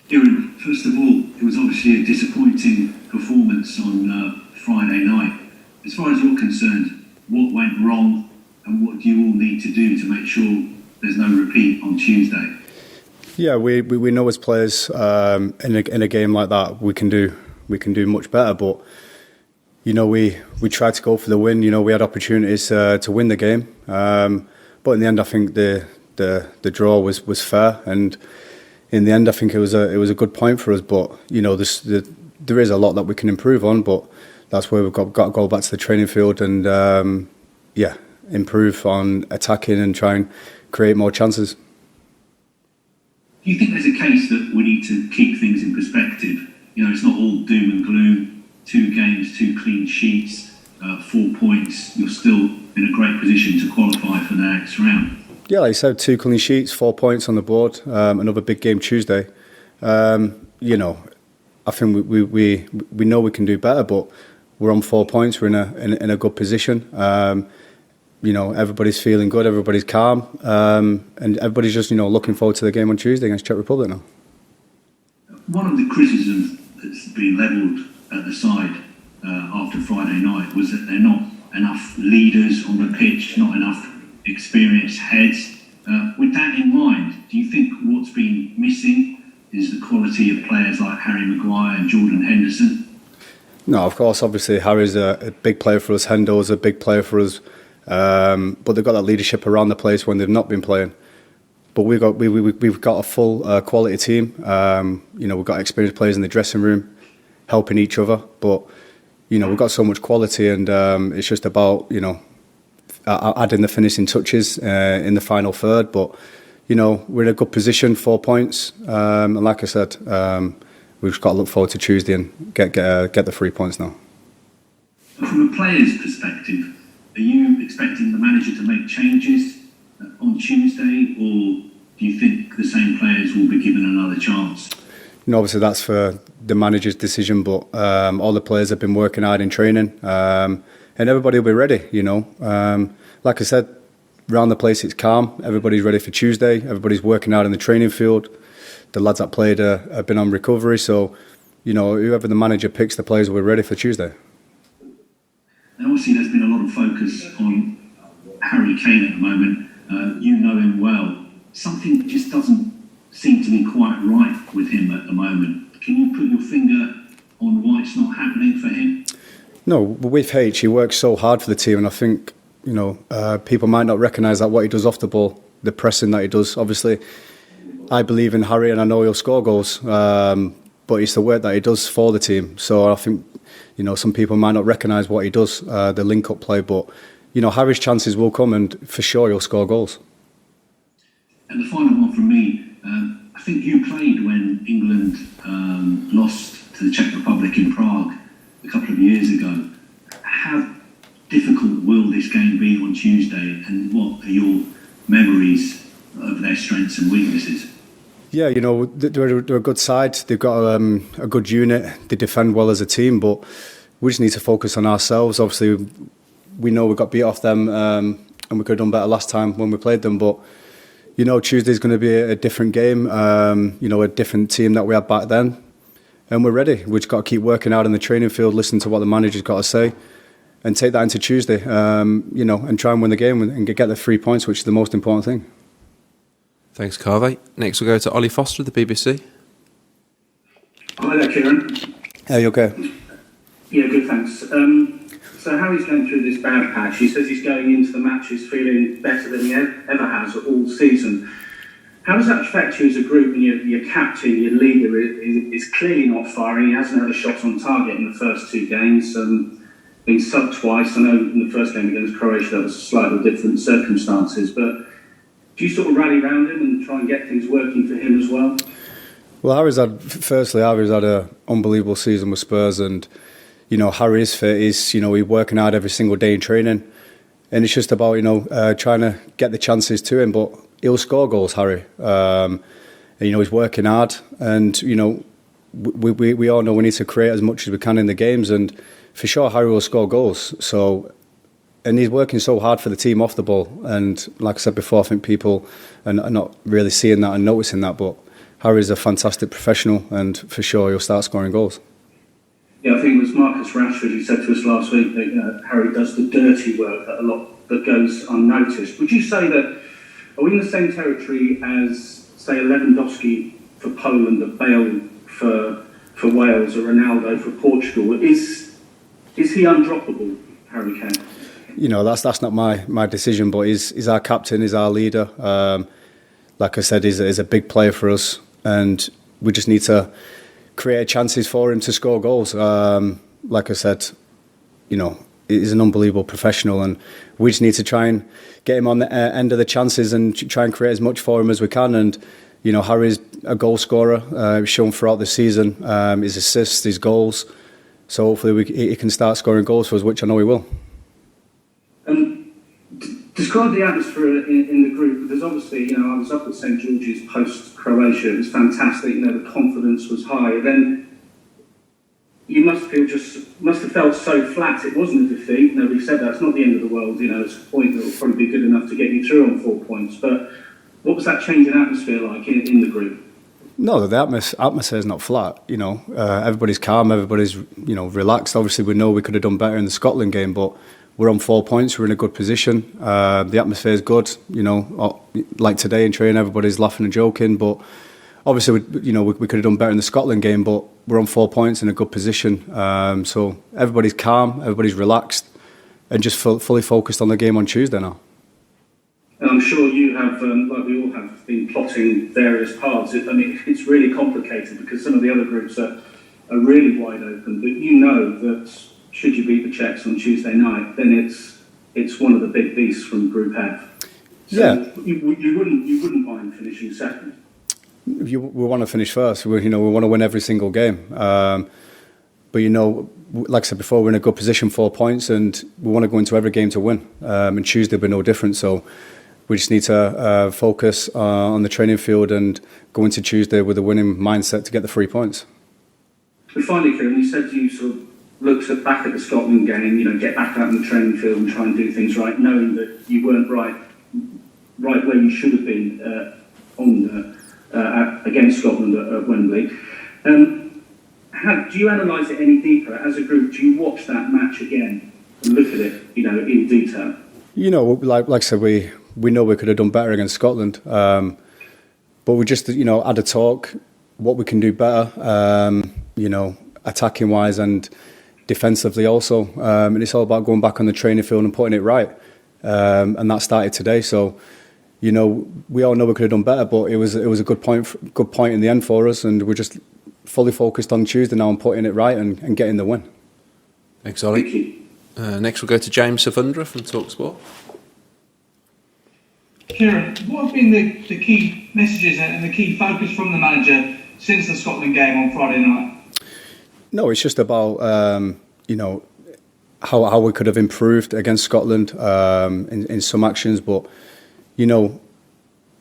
Kieran, first of all, it was obviously a disappointing performance on Friday night. As far as you're concerned, what went wrong and what do you all need to do to make sure there's no repeat on Tuesday? Yeah, we know as players in a game like that we can do much better, but we tried to go for the win. We had opportunities to win the game, but in the end I think the draw was fair, and in the end I think it was a good point for us. But there is a lot that we can improve on, but that's where we've got to go back to the training field and improve on attacking and try and create more chances. Do you think there's a case that we need to keep things in perspective? It's not all doom and gloom. 2 games, 2 clean sheets, 4 points. You're still in a great position to qualify for the next round. Yeah, like you said, 2 clean sheets, 4 points on the board. Another big game Tuesday. I think we know we can do better, but we're on 4 points. We're in a good position. Everybody's feeling good, everybody's calm, and everybody's just looking forward to the game on Tuesday against Czech Republic now. One of the criticisms that's been levelled at the side after Friday night was that they're not enough leaders on the pitch, not enough experienced heads. With that in mind, do you think what's been missing is the quality of players like Harry Maguire and Jordan Henderson? No, of course, obviously Harry's a big player for us, Hendo's a big player for us. But they've got that leadership around the place when they've not been playing. But we've got a full quality team. We've got experienced players in the dressing room, helping each other. But we've got so much quality, and it's just about adding the finishing touches in the final third. But we're in a good position, 4 points, and like I said, we've just got to look forward to Tuesday and get the 3 points now. From a player's perspective, are you expecting the manager to make changes on Tuesday, or do you think the same players will be given another chance? Obviously that's for the manager's decision, but all the players have been working hard in training, and everybody will be ready. Like I said, around the place it's calm. Everybody's ready for Tuesday. Everybody's working hard in the training field. The lads that played have been on recovery, so whoever the manager picks, the players will be ready for Tuesday. And obviously there's been a lot of focus on Harry Kane at the moment. You know him well. Something just doesn't seem to be quite right with him at the moment. Can you put your finger on why it's not happening for him? No, with H, he works so hard for the team, and I think people might not recognise that what he does off the ball, the pressing that he does. Obviously, I believe in Harry and I know he'll score goals, but it's the work that he does for the team. So I think some people might not recognise what he does, the link-up play, but Harry's chances will come, and for sure he'll score goals. And the final one from me, I think you played when England lost to the Czech Republic in Prague a couple of years ago. How difficult will this game be on Tuesday, and what are your memories of their strengths and weaknesses? Yeah, they're a good side. They've got a good unit. They defend well as a team, but we just need to focus on ourselves. Obviously, we know we got beat off them, and we could have done better last time when we played them. But Tuesday's going to be a different game. A different team that we had back then, and we're ready. We've just got to keep working out in the training field, listen to what the manager's got to say, and take that into Tuesday. And try and win the game and get the 3 points, which is the most important thing. Thanks, Carvey. Next we'll go to Ollie Foster of the BBC. Hi there, Kieran. Are you okay? Yeah, good, thanks. So Harry's going through this bad patch. He says he's going into the matches feeling better than he ever has all season. How does that affect you as a group when your captain, your leader, is clearly not firing? He hasn't had a shot on target in the first 2 games. Been subbed twice. I know in the first game against Croatia that was slightly different circumstances, but do you sort of rally around him and try and get things working for him as well? Well, Harry's had an unbelievable season with Spurs, and Harry is fit. He's working hard every single day in training, and it's just about trying to get the chances to him. But he'll score goals, Harry. He's working hard, and we all know we need to create as much as we can in the games, and for sure Harry will score goals. So. And he's working so hard for the team off the ball. And like I said before, I think people are not really seeing that and noticing that. But Harry's a fantastic professional, and for sure he'll start scoring goals. Yeah, I think it was Marcus Rashford who said to us last week that Harry does the dirty work that goes unnoticed. Would you say that, are we in the same territory as, say, Lewandowski for Poland, a Bale for Wales, a Ronaldo for Portugal? Is he undroppable, Harry Kane? You know, that's not my decision, but he's our captain, he's our leader. Like I said, he's a big player for us, and we just need to create chances for him to score goals. Like I said, you know, he's an unbelievable professional, and we just need to try and get him on the end of the chances and try and create as much for him as we can. And you know, Harry's a goal scorer. He's shown throughout the season his assists, his goals. So hopefully he can start scoring goals for us, which I know he will. Describe the atmosphere in the group, because obviously, you know, I was up at St George's post-Croatia. It was fantastic. You know, the confidence was high. Then you must have felt so flat. It wasn't a defeat. Nobody said that. It's not the end of the world. You know, it's a point that will probably be good enough to get you through on 4 points. But what was that change in atmosphere like in the group? No, the atmosphere is not flat. You know, everybody's calm. Everybody's, you know, relaxed. Obviously, we know we could have done better in the Scotland game, but we're on 4 points. We're in a good position. The atmosphere is good. You know, like today in training, everybody's laughing and joking. But obviously, we could have done better in the Scotland game. But we're on 4 points in a good position. So everybody's calm. Everybody's relaxed, and just fully focused on the game on Tuesday now. And I'm sure you have, like we all have, been plotting various paths. I mean, it's really complicated because some of the other groups are really wide open. But you know that should you beat the Czechs on Tuesday night, then it's one of the big beasts from Group F. So yeah, you wouldn't mind finishing second. We want to finish first. We want to win every single game. But you know, like I said before, we're in a good position, 4 points, and we want to go into every game to win. And Tuesday will be no different. So we just need to focus on the training field and go into Tuesday with a winning mindset to get the 3 points. But finally, Kieran, you said you sort of looked back at the Scotland game, you know, get back out in the training field and try and do things right, knowing that you weren't right where you should have been against Scotland at Wembley. Do you analyse it any deeper as a group? Do you watch that match again and look at it, you know, in detail? You know, like I said, we know we could have done better against Scotland, but we just, you know, had a talk what we can do better, you know, attacking wise and defensively also, and it's all about going back on the training field and putting it right, and that started today. So, you know, we all know we could have done better, but it was a good point in the end for us, and we're just fully focused on Tuesday now and putting it right and getting the win. Thanks, Ollie. Next we'll go to James Savundra from TalkSport. Kieran, what have been the key messages and the key focus from the manager since the Scotland game on Friday night? No, it's just about you know, how we could have improved against Scotland in some actions, but you know,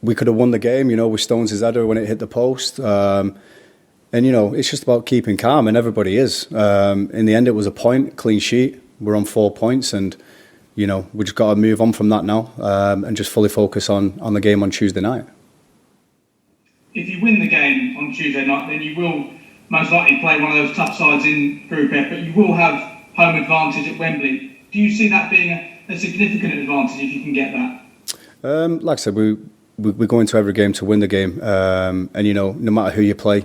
we could have won the game, you know, with Stones' header when it hit the post. And, you know, it's just about keeping calm, and everybody is. In the end, it was a point, clean sheet. We're on 4 points, and, you know, we just got to move on from that now and just fully focus on the game on Tuesday night. If you win the game on Tuesday night, then you will most likely play one of those tough sides in Group F, but you will have home advantage at Wembley. Do you see that being a significant advantage if you can get that? Like I said, we go into every game to win the game, and, you know, no matter who you play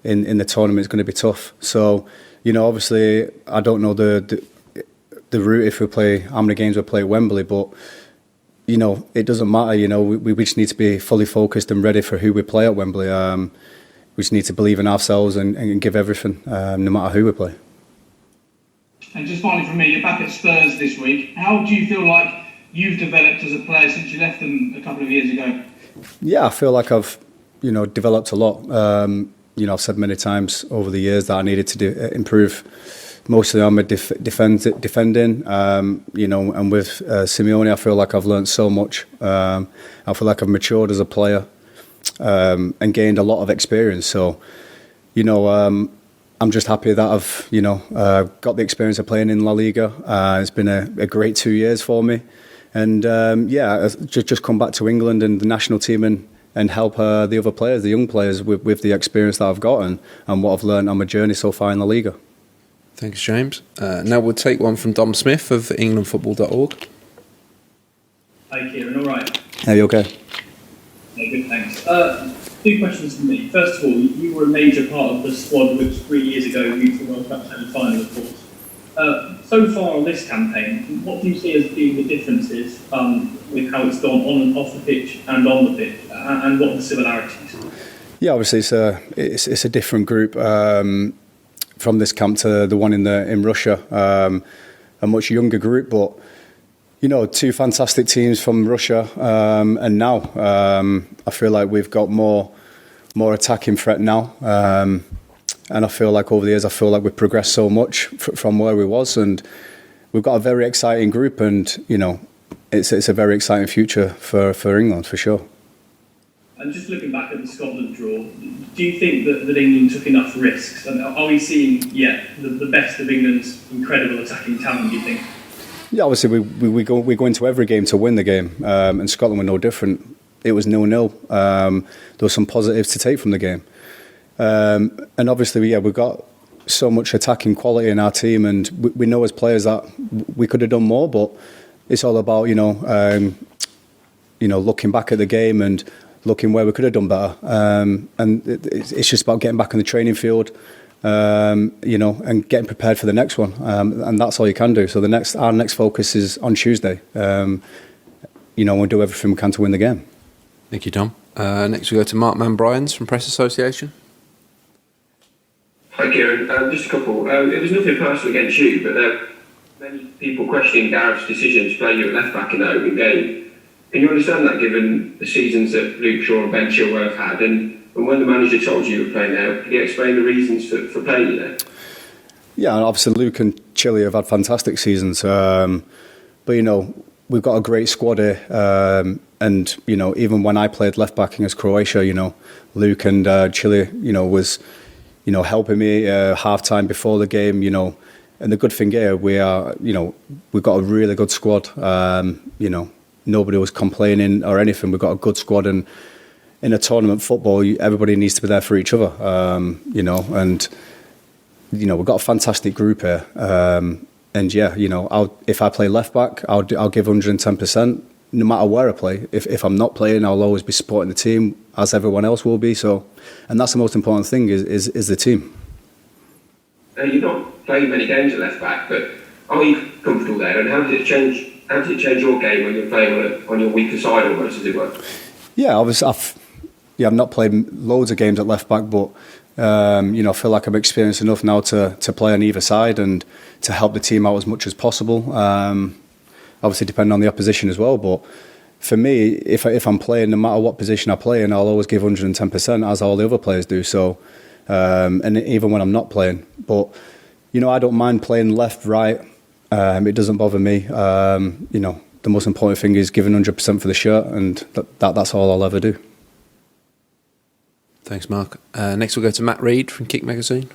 in the tournament, it's going to be tough. So, you know, obviously, I don't know the route if we play, how many games we play at Wembley, but, you know, it doesn't matter. You know, we just need to be fully focused and ready for who we play at Wembley. We just need to believe in ourselves and give everything, no matter who we play. And just finally from me, you're back at Spurs this week. How do you feel like you've developed as a player since you left them a couple of years ago? Yeah, I feel like I've, you know, developed a lot. You know, I've said many times over the years that I needed to improve mostly on my defending. You know, and with Simeone, I feel like I've learned so much. I feel like I've matured as a player and gained a lot of experience. So, you know, I'm just happy that I've, you know, got the experience of playing in La Liga. It's been a great 2 years for me. And, yeah, just come back to England and the national team and help the other players, the young players, with the experience that I've gotten and what I've learned on my journey so far in the Liga. Thanks, James. Now we'll take one from Dom Smith of englandfootball.org. Hi, Kieran. All right. Are you okay? Yeah, good, thanks. 2 questions from me. First of all, you were a major part of the squad which 3 years ago reached the World Cup semi-final, of course. So far on this campaign, what do you see as being the differences with how it's gone on and off the pitch and on the pitch, and what are the similarities? Yeah, obviously it's a different group from this camp to the one in Russia. A much younger group, but 2 fantastic teams from Russia, and now I feel like we've got more attacking threat now. And I feel like over the years, we've progressed so much from where we was, and we've got a very exciting group, and it's a very exciting future for England for sure. And just looking back at the Scotland draw, do you think that England took enough risks? And are we seeing the best of England's incredible attacking talent, do you think? Yeah, obviously we go into every game to win the game, and Scotland were no different. It was 0-0. There were some positives to take from the game. And obviously, we've got so much attacking quality in our team, and we know as players that we could have done more. But it's all about looking back at the game and looking where we could have done better. And it's just about getting back on the training field, and getting prepared for the next one. And that's all you can do. So our next focus is on Tuesday. We'll do everything we can to win the game. Thank you, Dom. Next we go to Mark Mann-Bryans from Press Association. Hi, Kieran. Just a couple. It was nothing personal against you, but there are many people questioning Gareth's decision to play you at left back in the opening game. Can you understand that, given the seasons that Luke Shaw and Ben Chilwell have had? And when the manager told you were playing there, can you explain the reasons for playing you there? Yeah, obviously Luke and Chile have had fantastic seasons, but we've got a great squad here, and even when I played left back against Croatia, Luke and Chile, was helping me half time before the game, and the good thing here, we've got a really good squad. Nobody was complaining or anything. We've got a good squad, and in a tournament football, everybody needs to be there for each other, and we've got a fantastic group here. And if I play left back, I'll give 110%, no matter where I play. If I'm not playing, I'll always be supporting the team, as everyone else will be. So, and that's the most important thing is the team. You've not played many games at left back, but are you comfortable there? And how does it change? How does it change your game when you're playing on your weaker side, almost, as it were? Yeah, obviously, I've not played loads of games at left back, but I feel like I'm experienced enough now to play on either side and to help the team out as much as possible. Obviously, depending on the opposition as well. But for me, if I'm playing, no matter what position I play in, I'll always give 110%, as all the other players do. So, and even when I'm not playing, but I don't mind playing left, right. It doesn't bother me. The most important thing is giving 100% for the shirt, and that's all I'll ever do. Thanks, Mark. Next we'll go to Matt Reid from Kick Magazine.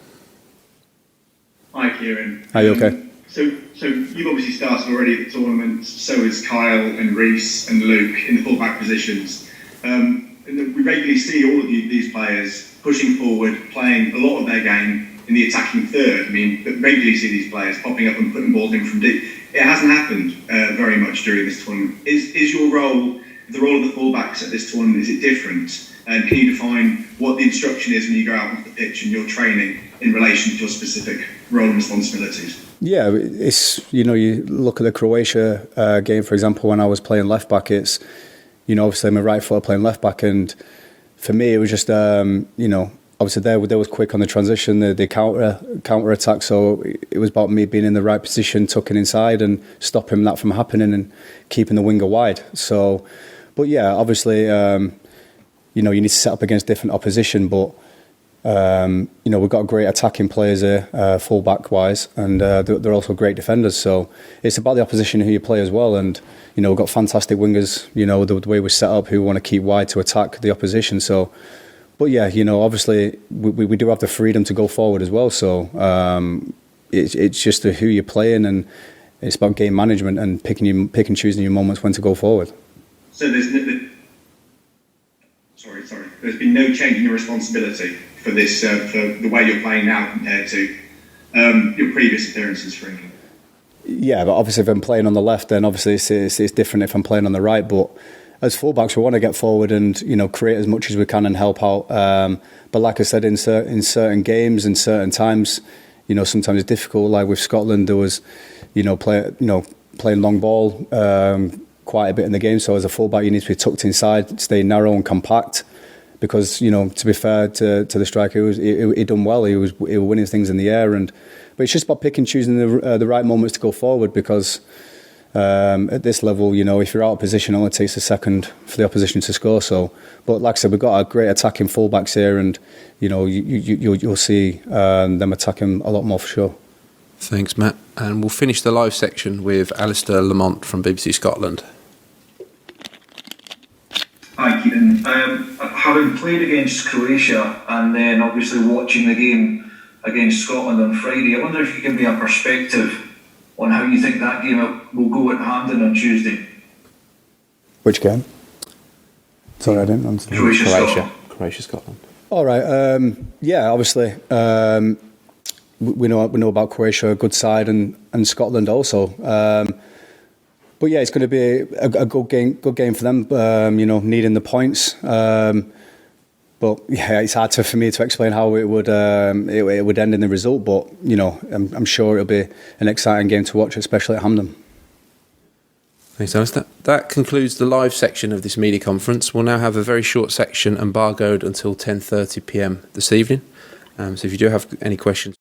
Hi, Kieran. Are you okay? So you've obviously started already at the tournament, so is Kyle and Reece and Luke in the full-back positions. And we regularly see all of these players pushing forward, playing a lot of their game in the attacking third. I mean, regularly see these players popping up and putting balls in from deep. It hasn't happened very much during this tournament. Is your role, the role of the full-backs at this tournament, is it different? And can you define what the instruction is when you go out onto the pitch and your training in relation to your specific role and responsibilities? Yeah, it's, you look at the Croatia game, for example, when I was playing left back, it's, obviously I'm a right footer playing left back, and for me it was just, obviously they was quick on the transition, the counter attack, so it was about me being in the right position, tucking inside and stopping that from happening and keeping the winger wide. So, but yeah, obviously, you need to set up against different opposition, but we've got great attacking players here, full-back wise, and they're also great defenders. So it's about the opposition who you play as well. And we've got fantastic wingers. The way we're set up, who want to keep wide to attack the opposition. So, but yeah, obviously we do have the freedom to go forward as well. So it's just who you're playing, and it's about game management and picking and choosing your moments when to go forward. So there's Sorry. There's been no change in your responsibility for this, for the way you're playing now compared to your previous appearances for England. Yeah, but obviously if I'm playing on the left, then obviously it's different if I'm playing on the right. But as fullbacks, we want to get forward and create as much as we can and help out. But like I said, in certain games and certain times, sometimes it's difficult. Like with Scotland, there was, playing long ball quite a bit in the game. So as a fullback, you need to be tucked inside, stay narrow and compact. Because to be fair to the striker, he done well. He was winning things in the air, but it's just about picking and choosing the right moments to go forward. Because at this level, if you're out of position, it only takes a second for the opposition to score. So, but like I said, we've got a great attacking fullbacks here, and you'll see them attacking a lot more for sure. Thanks, Matt. And we'll finish the live section with Alistair Lamont from BBC Scotland. Hi, Kieran. Having played against Croatia and then obviously watching the game against Scotland on Friday, I wonder if you can give me a perspective on how you think that game will go at Hampden on Tuesday. Which game? Sorry, I didn't understand. Croatia, Scotland. All right. Yeah, obviously, we know about Croatia, a good side, and Scotland also. But yeah, it's going to be a good game for them. Needing the points. But yeah, it's hard for me to explain how it would end in the result. But I'm sure it'll be an exciting game to watch, especially at Hampden. Thanks, Alistair. That concludes the live section of this media conference. We'll now have a very short section embargoed until 10:30 p.m. this evening. So if you do have any questions.